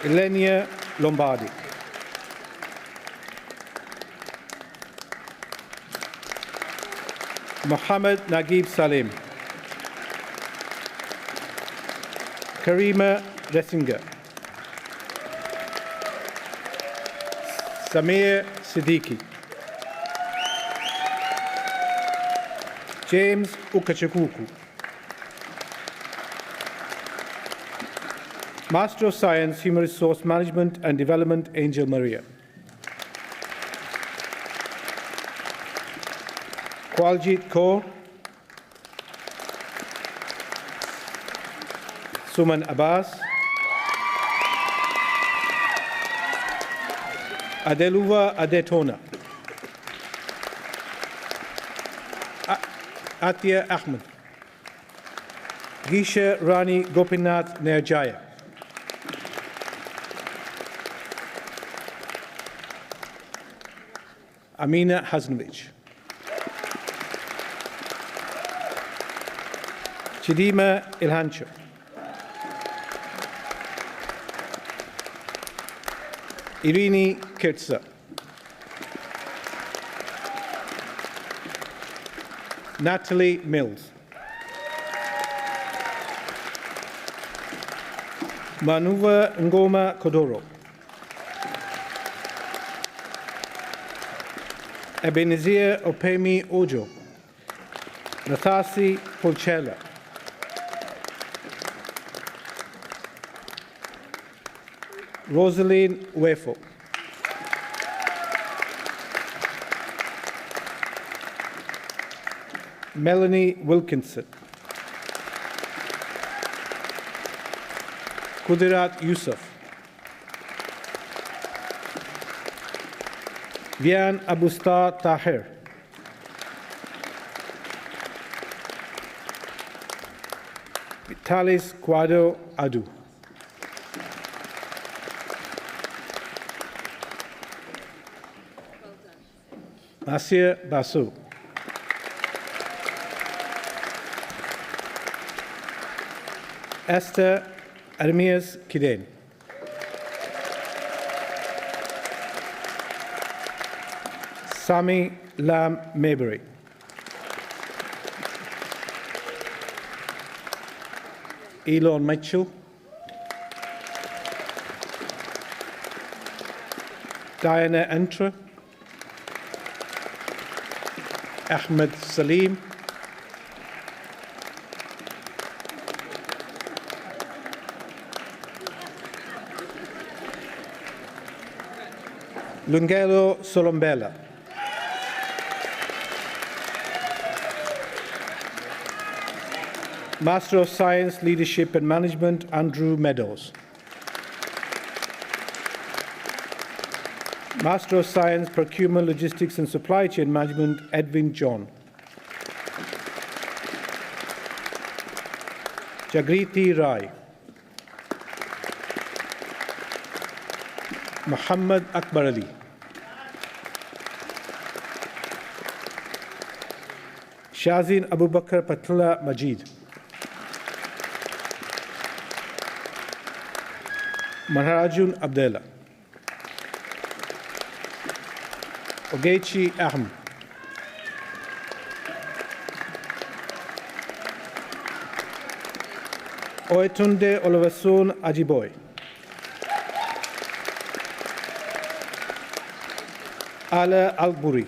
Elenia Lombardi. Mohammed Naguib Salim. Karima Ressinger. Samir Siddiqui. James Ukachakuku. Master of Science, Human Resource Management and Development, Angel Maria. Kwaljit Kaur. Suman Abbas. Adeluva Adetona. Atia Ahmed. Gisha Rani Gopinath Nerjaya. Amina Hasnovich. Chidima Ilhancho. Irini Kirtsa. Natalie Mills. Manuva Ngoma Kodoro. Ebenezer Opemi Ojo. Nathasi Polchella. Rosaline Wefo. Melanie Wilkinson. Kudirat Yusuf. Vian Abustar Tahir. Vitalis Quado Adu. Nasir Basu. Esther Ermias Kiden. Sami Lam Maybury. Elon Mitchell. Diana Entra. Ahmed Salim. Lungelo Solombela. Master of Science, Leadership and Management, Andrew Meadows. Master of Science, Procurement, Logistics and Supply Chain Management, Edwin John. Jagriti Rai. Muhammad Akbar Ali. Shazin Abu Bakr Patullah Majid. Maharajun Abdullah. Ogechi Ahmed. Oetunde Olawasun Ajiboy. Ala Al-Buri.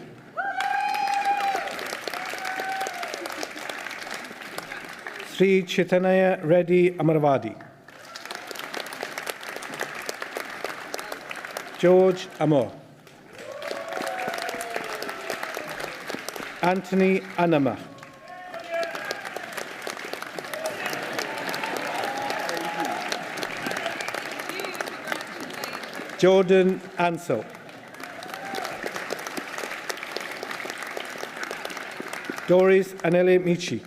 Sri Chaitanya Reddy Amarwadi. George Amor. Anthony Anama. Jordan Ansel. Doris Anele Michi.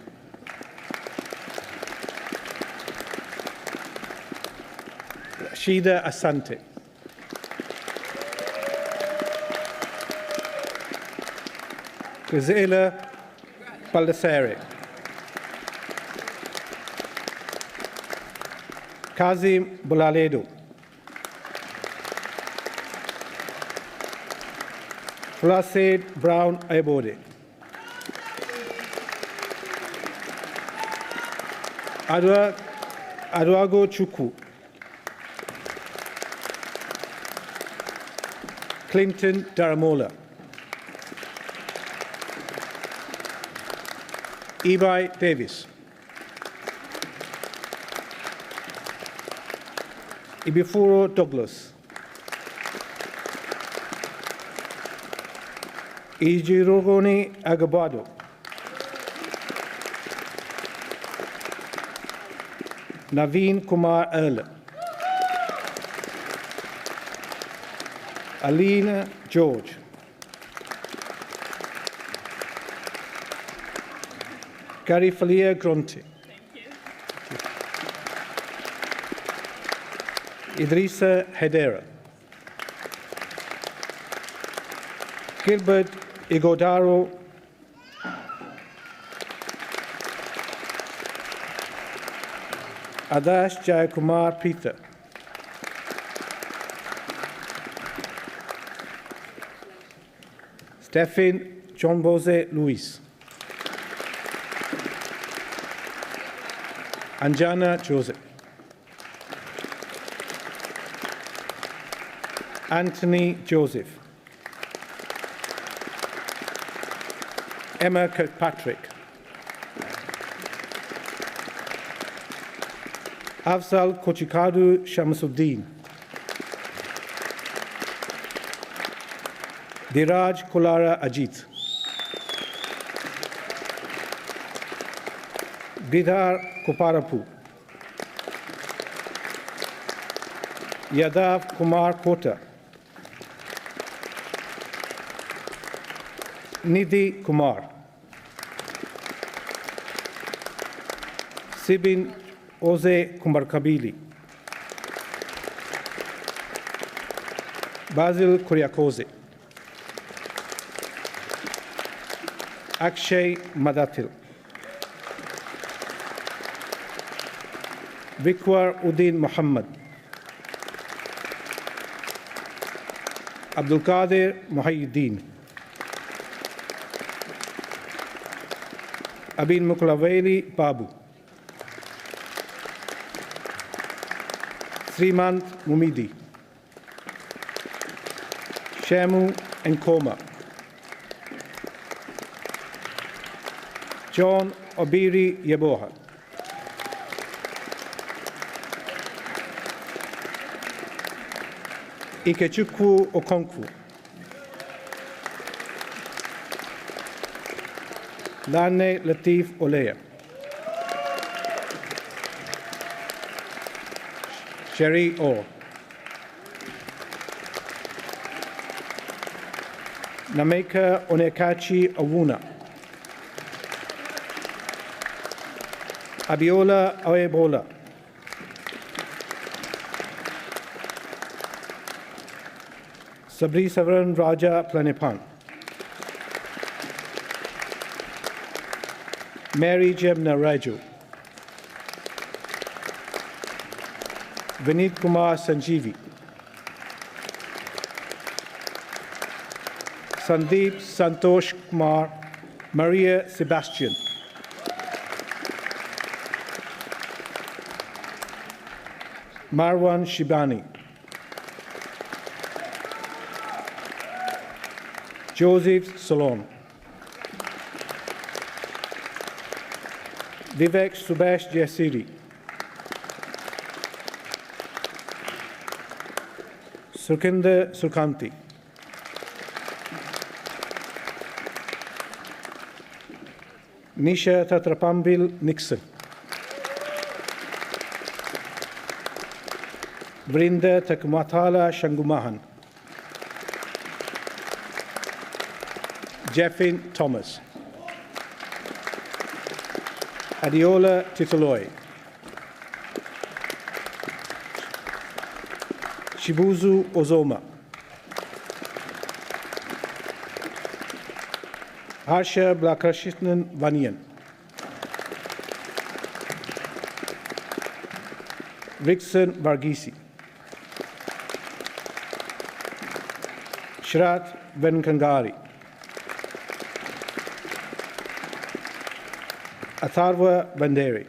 Rashida Asante. Gazela Baldessari. Kazim Bulaledo. Placid Brown Ayabode. Aduago Chukwu. Clinton Daramola. Ebi Davis. Ibifuro Douglas. Ijirogoni Agabado. Naveen Kumar Earle. Alina George. Gary Falia Gronte. Idrissa Hedera. Gilbert Igodaro. Adash Jayakumar Peter. Stephen John Bose Luis. Anjana Joseph. Anthony Joseph. Emma Kirkpatrick. Afzal Kochikadu Shamsuddin. Diraj Kolara Ajit. Bidhar Koparapu. Yadav Kumar Kota. Nidhi Kumar. Sibin Oze Kumbarkabili. Basil Kuriakoze. Akshay Madatil. Vikwar Uddin Muhammad, Abdul Qadir Muhyiddin, Abin Mukulaveli Babu, Srimant Mumidi, Shamu Nkoma, John Obiri Yeboha, Ikechukwu Okonkwo, Lane Latif Olea, Sherry Orr, Nameka Onekachi Awuna, Abiola Awebola, Sabri Savran Raja Planipan, Mary Jemna Raju, Vinit Kumar Sanjeevi, Sandeep Santosh Kumar, Maria Sebastian, Marwan Shibani, Joseph Solon, Vivek Subesh Jasiri, Surkinder Surkanti, Nisha Tatrapambil Nixon, Vrinda Takumatala Shangumahan, Jeffin Thomas, Adiola Titoloi, Shibuzu Ozoma, Harsha Blakrishnan Vanian, Vixen Varghese, Shrat Venkangari, Atharva Banderi,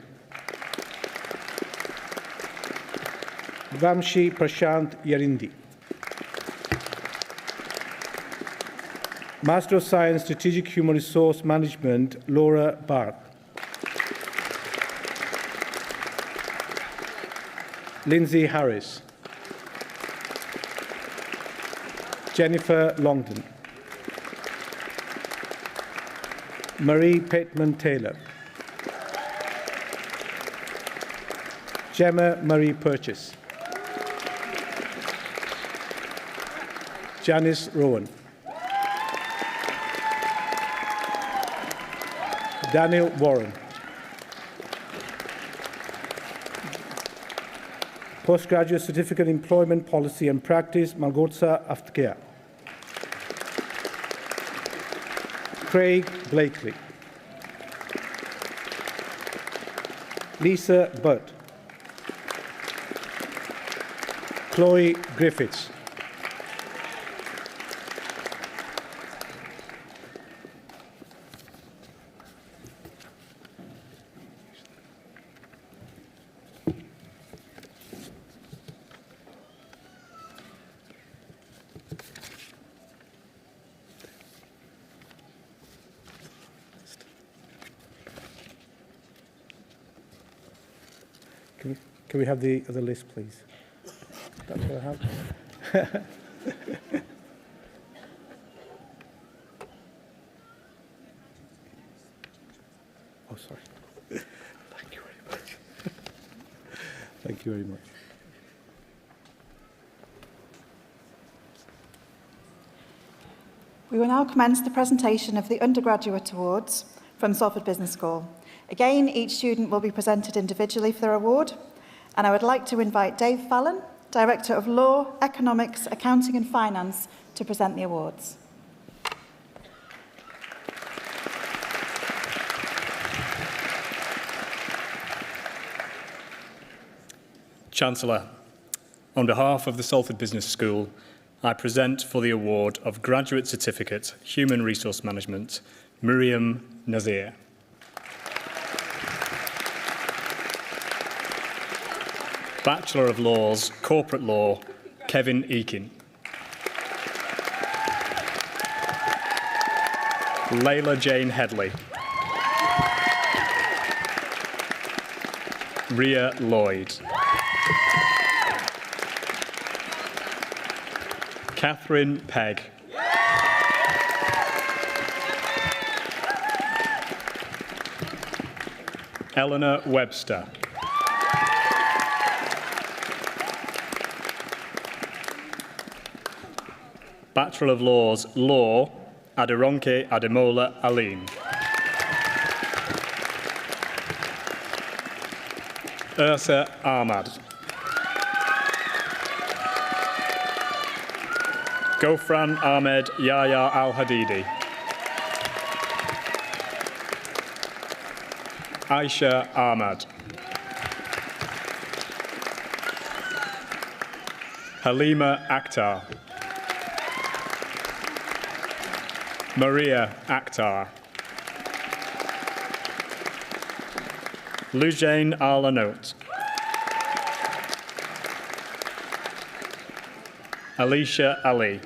Vamshi Prashant Yarindi, Master of Science Strategic Human Resource Management Laura Bark, Lindsay Harris, Jennifer Longdon, Marie Pateman Taylor, Gemma Marie Purchase, Janice Rowan, Daniel Warren, Postgraduate Certificate in Employment Policy and Practice Malgotsa Aftkea, Craig Blakely, Lisa Butt, Chloe Griffiths, Can we have the other list, please? That's what I have. Oh, sorry. Thank you very much. Thank you very much. We will now commence the presentation of the undergraduate awards from Salford Business School. Again, each student will be presented individually for their award, and I would like to invite Dave Fallon, Director of Law, Economics, Accounting and Finance, to present the awards. Chancellor, on behalf of the Salford Business School, I present for the award of Graduate Certificate, Human Resource Management, Miriam Nazir. Bachelor of Laws, Corporate Law, Kevin Eakin. Layla Jane Headley. Ria Lloyd. Catherine Pegg. Eleanor Webster. Bachelor of Laws, Law, Aderonke Ademola Aline. Ursa Ahmad. Gofran Ahmed Yahya Al-Hadidi. Aisha Ahmad. Halima Akhtar. Maria Akhtar. Lujane Arlanote. Alicia Ali.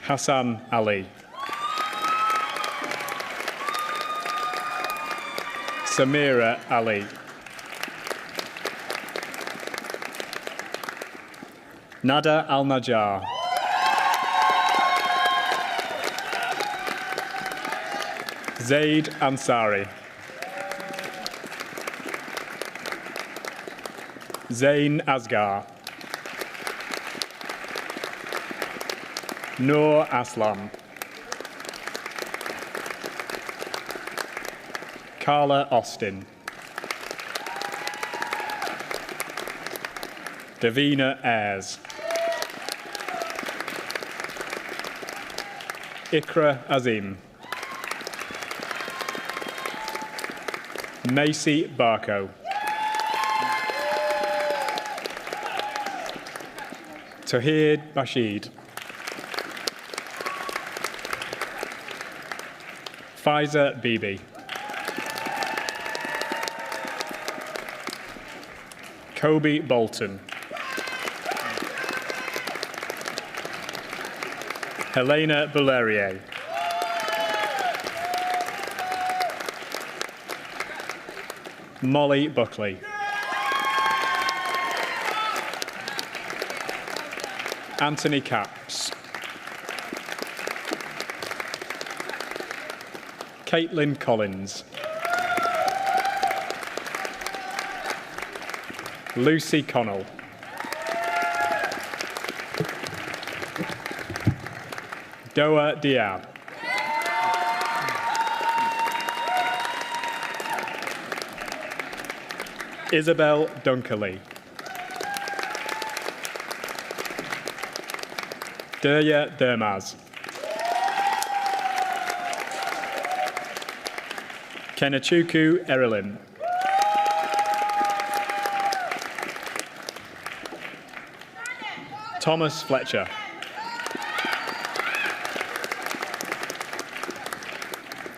Hassan Ali. Samira Ali. Nada Al-Najjar. Zaid Ansari. Zain Asgar. Noor Aslam. Carla Austin. Davina Ayres. Ikra Azim. Macy Barco. Tohid Bashid. Faiza Bibi. Kobe Bolton. Helena Boulerier. Molly Buckley. Anthony Capps. Caitlin Collins. Lucy Connell. Doa Diab. Isabel Dunkerley. Derya Dermaz. Kenachuku Erilin. Thomas Fletcher.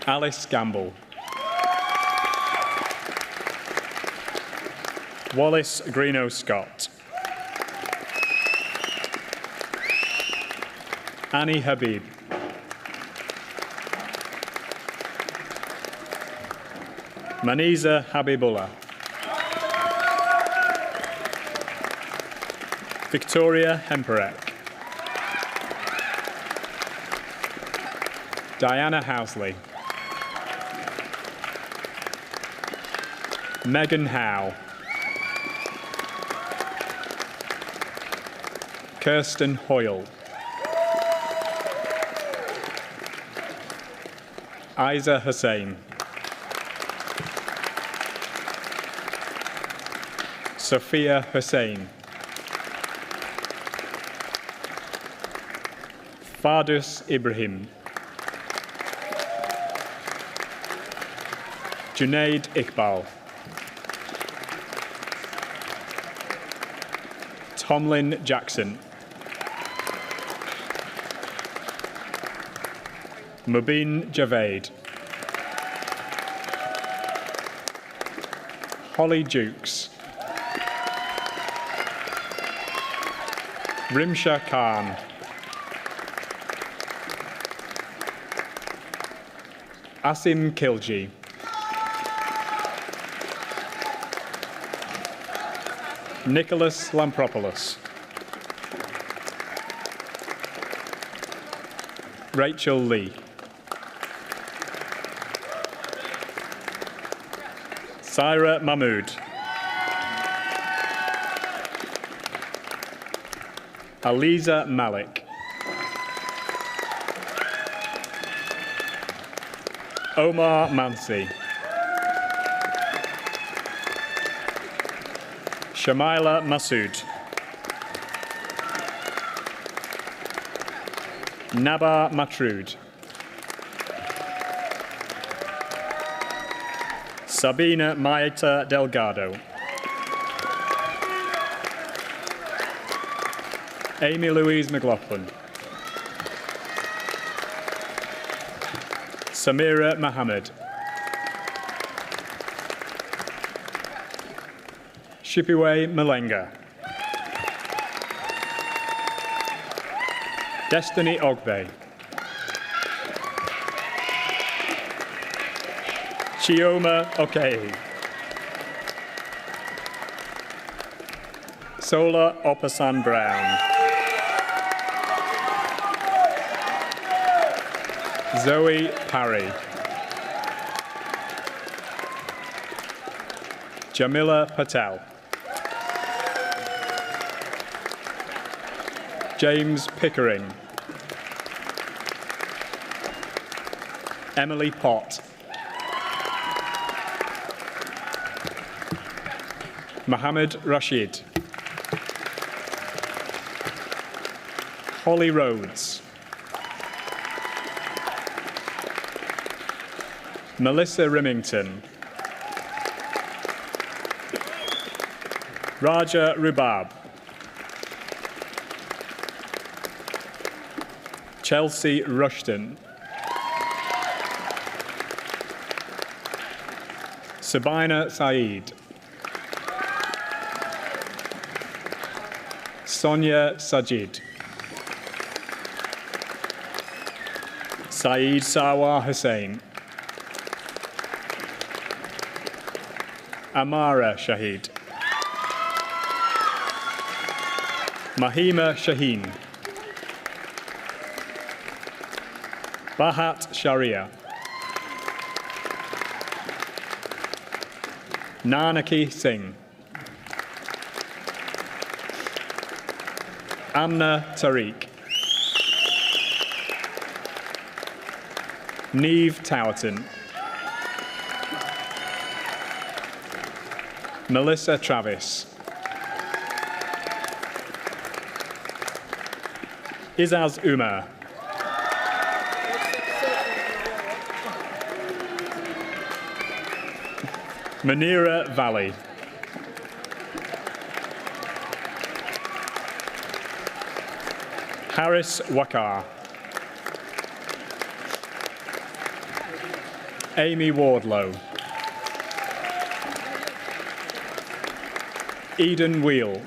Alice Gamble. Wallace Greeno Scott. Annie Habib. Maniza Habibullah. Victoria Hemperek. Diana Housley. Megan Howe. Kirsten Hoyle. Isa Hussain. Sophia Hussain. Fardus Ibrahim. Junaid Iqbal. Tomlin Jackson. Mubin Javed. Holly Jukes. Rimsha Khan. Asim Kilji. Nicholas Lampropoulos. Rachel Lee. Syra Mahmood. Aliza Malik. Omar Mansi. Shamaila Masood. Naba Matroud. Sabina Maeta Delgado. Amy Louise McLaughlin. Samira Mohammed. Shipiwe Malenga. Destiny Ogbe. Chioma Okei. Sola Opasan Brown. Zoe Parry. Jamila Patel. James Pickering. Emily Pott. Mohammed Rashid. Holly Rhodes. Melissa Remington. Raja Rubab. Chelsea Rushton. Sabina Saeed. Sonia Sajid. Saeed Sawar Hussain. Amara Shahid. Mahima Shaheen. Bahat Sharia. Nanaki Singh. Amna Tariq. Neve Towerton. Melissa Travis. Izaz Umar. Manira Valley. Harris Wakar. Amy Wardlow. Eden Wheel.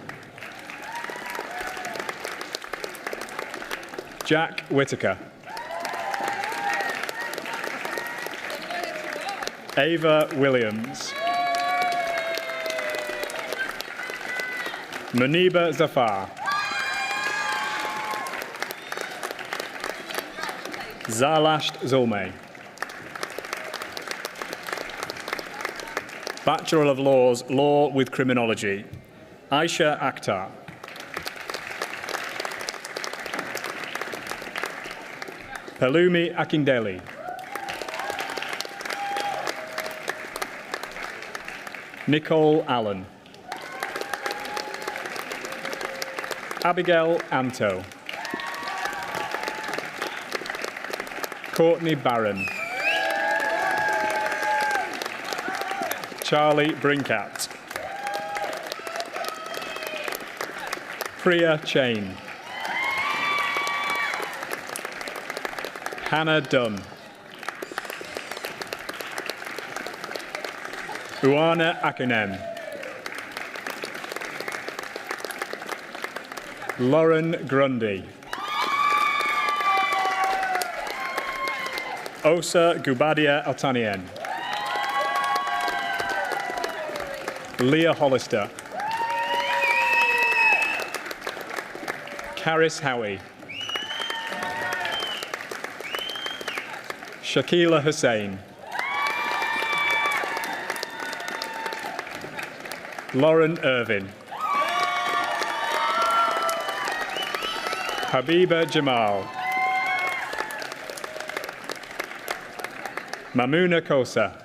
Jack Whitaker. Ava Williams. Muniba Zafar. Zalasht Zulmay. Bachelor of Laws, Law with Criminology. Aisha Akhtar. Pelumi Akindele. Nicole Allen. Abigail Anto. Courtney Barron. Charlie Brinkat. Priya Chain. Hannah Dunn. Uana Akunem. Lauren Grundy. Osa Gubadia Altanien. Leah Hollister. Caris Howie. Shakila Hussain. Lauren Irvin. Habiba Jamal. Mamuna Kosa.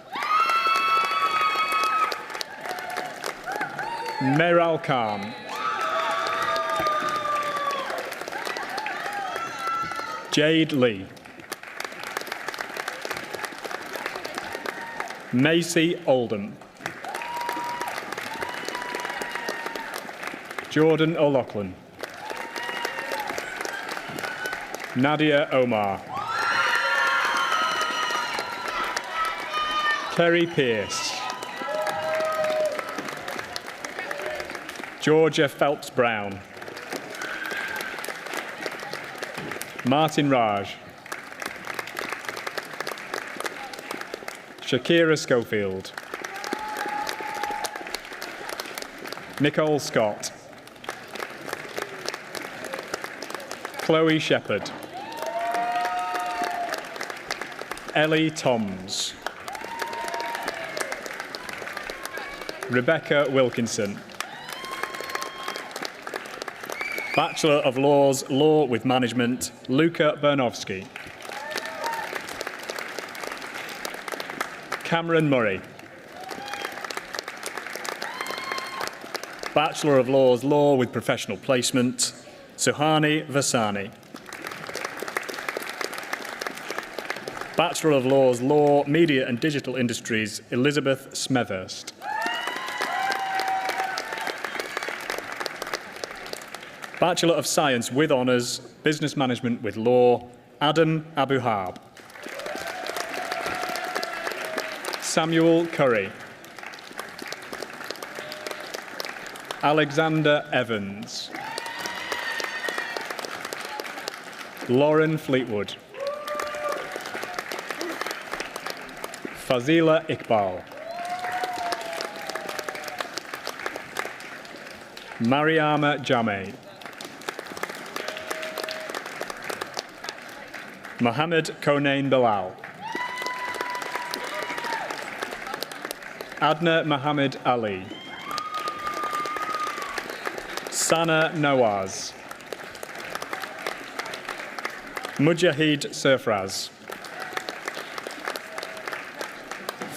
Meral Khan. Jade Lee. Macy Oldham. Jordan O'Loughlin. Nadia Omar. Kerry Pierce. Georgia Phelps Brown. Martin Raj. Shakira Schofield. Nicole Scott. Chloe Shepherd. Ellie Toms. Rebecca Wilkinson. Bachelor of Laws, Law with Management, Luca Bernovsky. Cameron Murray. Bachelor of Laws, Law with Professional Placement, Suhani Vasani. Bachelor of Laws, Law, Media and Digital Industries, Elizabeth Smethurst. Bachelor of Science with Honours, Business Management with Law, Adam Abuhab. Samuel Curry. Alexander Evans. Lauren Fleetwood. Fazila Iqbal. Mariama Jameh. Mohammed Konain Bilal. Adna Mohammed Ali. Sana Nawaz. Mujahid Surfraz.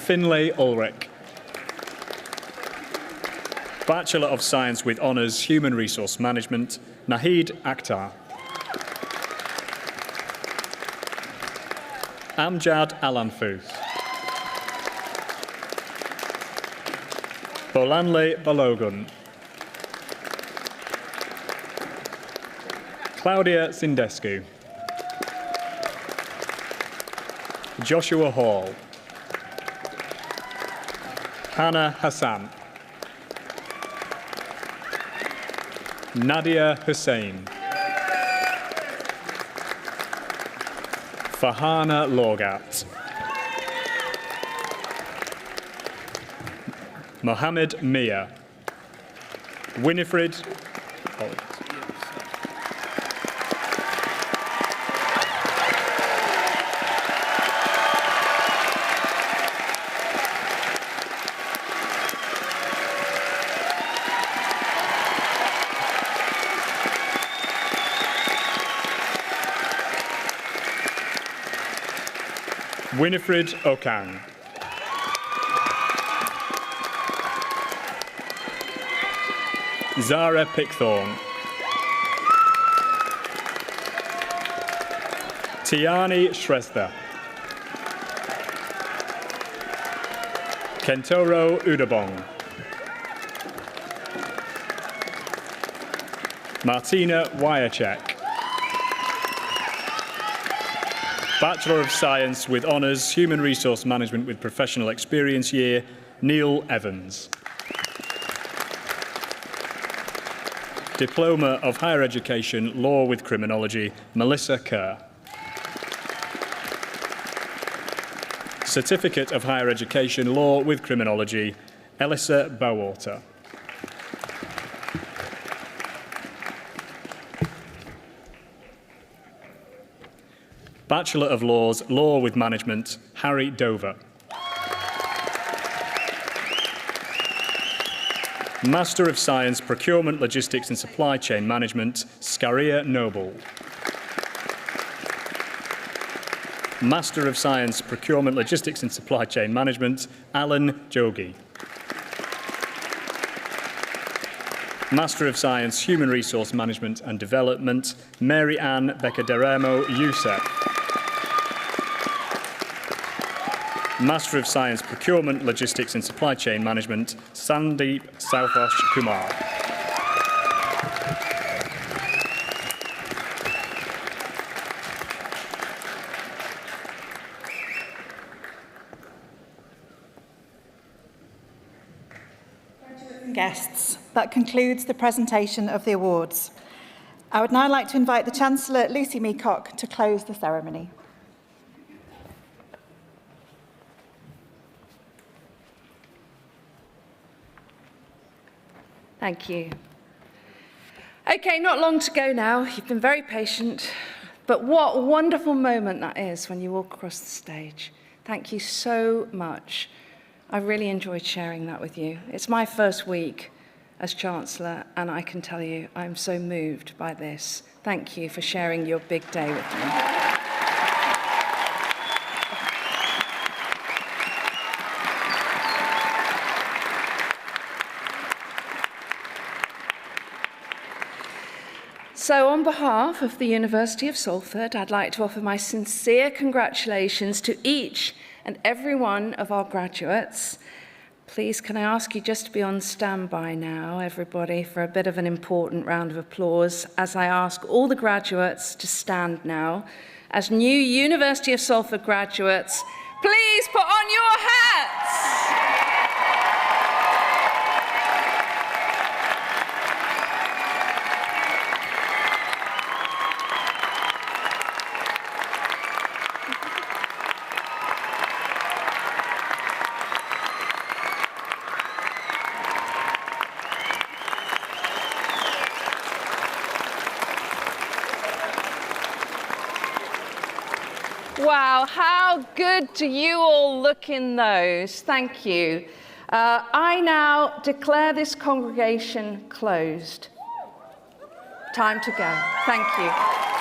Finlay Ulrich. Bachelor of Science with Honours, Human Resource Management, Nahid Akhtar. Amjad Alanfuth. Bolanle Balogun. Claudia Sindescu. Joshua Hall. Hannah Hassan. Nadia Hussain. Fahana Lorgat. Mohammed Mia. Winifred. Winifred Okang. Zara Pickthorne. Tiani Shrestha. Kentoro Udabong. Martina Wyacek. Bachelor of Science with Honours, Human Resource Management with Professional Experience Year, Neil Evans. Diploma of Higher Education, Law with Criminology, Melissa Kerr. Certificate of Higher Education, Law with Criminology, Elissa Bowater. Bachelor of Laws, Law with Management, Harry Dover. Master of Science, Procurement, Logistics and Supply Chain Management, Scaria Noble. Master of Science, Procurement, Logistics and Supply Chain Management, Alan Jogi. Master of Science, Human Resource Management and Development, Mary Ann Beccaderemo Youssef. Master of Science, Procurement, Logistics and Supply Chain Management, Sandeep Salford Kumar. Guests, that concludes the presentation of the awards. I would now like to invite the Chancellor, Lucy Meacock, to close the ceremony. Thank you. Okay, not long to go now. You've been very patient, but what a wonderful moment that is when you walk across the stage. Thank you so much. I really enjoyed sharing that with you. It's my first week as Chancellor, and I can tell you I'm so moved by this. Thank you for sharing your big day with me. So on behalf of the University of Salford, I'd like to offer my sincere congratulations to each and every one of our graduates. Please, can I ask you just to be on standby now, everybody, for a bit of an important round of applause as I ask all the graduates to stand now. As new University of Salford graduates, please put on your hats. Wow, how good do you all look in those? Thank you. I now declare this congregation closed. Time to go. Thank you.